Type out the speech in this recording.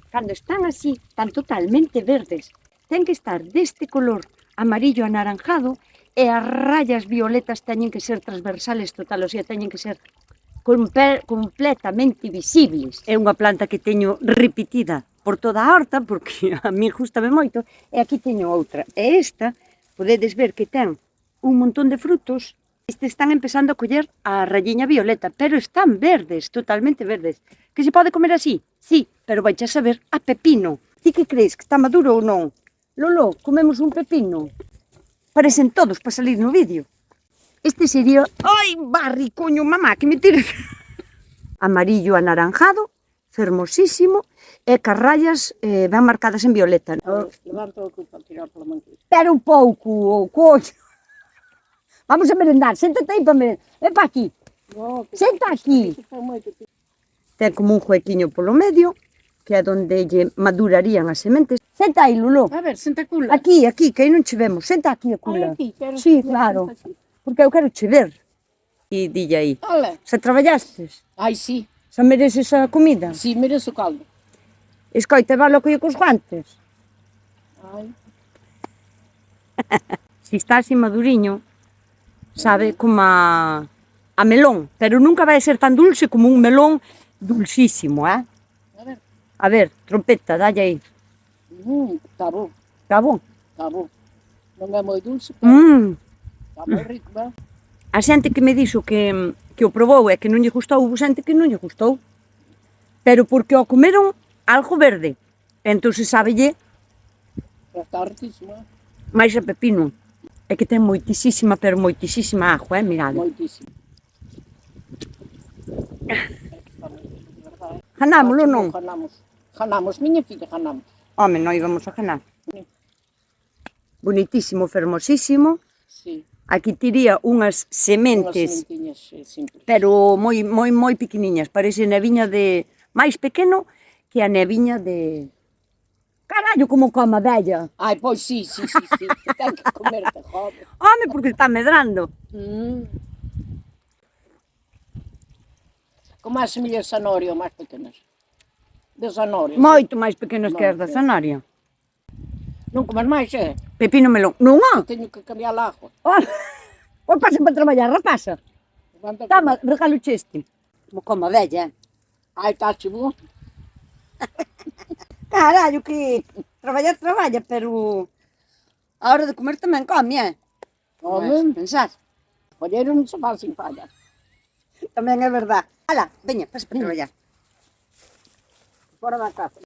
cando están así, están totalmente verdes. Ten que estar deste color amarillo anaranjado e as rayas violetas teñen que ser transversales total, o sea, teñen que ser completamente visibles. É unha planta que teño repetida por toda a horta, porque a mí gustame moito, e aquí teño outra. E esta, podedes ver que ten un montón de frutos. Estes están empezando a coller a rayiña violeta, pero están verdes, totalmente verdes. Que se pode comer así? Sí, pero vai a saber a pepino. Ti que crees, que está maduro ou non? Lolo, comemos un pepino? Parecen todos para salir no vídeo. Este sería... Ai, barri, coño, mamá, que me tiras... Amarillo anaranjado, fermosísimo, e cas rayas ben marcadas en violeta. Levanta o cu para tirar pela mangueira. Espera un pouco, coño. Vamos a merendar, séntate aí para merendar. Ven para aquí. No, Senta aquí. Ten como un huequiño polo medio, que é onde lle madurarían as sementes. Senta aí, Lulú. A ver, senta cula. Aquí, que aí non che vemos. Senta aquí a cula. Aquí, quero... Sí, claro. Porque eu quero che ver. E dille aí. Olha. Se traballastes, Ai, sí. se mereces a comida. Sí, mereço o caldo. Escoita, vai lo que cos guantes. Ai. Se está así maduriño, sabe como a melón, pero nunca vai ser tan dulce como un melón dulcísimo, A ver. A ver, trompeta, dalle aí. Está bom, Está bom? está bom. Non é moi dulce, pero está moi rico, ben? A xente que me dixo que o probou e que non lle gustou, houve xente que non lle gustou. Pero porque o comeron algo verde. Entón se sábelle Está riquísimo, máis a pepino. É que ten moitísima, pero moitísima agua, mirade. moitísimo. Janámolo non? Janamos, miña filla, janamos. Home, non íbamos a janar. Bonitísimo, fermosísimo. Sí. Aquí tiría unhas sementes, sementinhas simples. pero moi pequeniñas. Parece neviña de... máis pequeno que a neviña de... Carallo, como come a vella. Ai, pois sí. Ten que comerte, joder. Home, porque está medrando. Como as semillas de zanahoria máis pequenas. De zanahoria. Moito máis pequenas que as da zanahoria. Non comas máis, Pepino melón. Non há. Teño que cambiar a agua. Pois pasa para traballar, rapaza. Levanta a Tama, regalo cheste. Como come a vella. Ai, está chivo. Carallo, que traballa, pero a hora de comer tamén come, Come. Pensar. Olleiro non se faz sin falla. Tamén é verdad. Ala, veña, pasa para traballar. Fora da casa.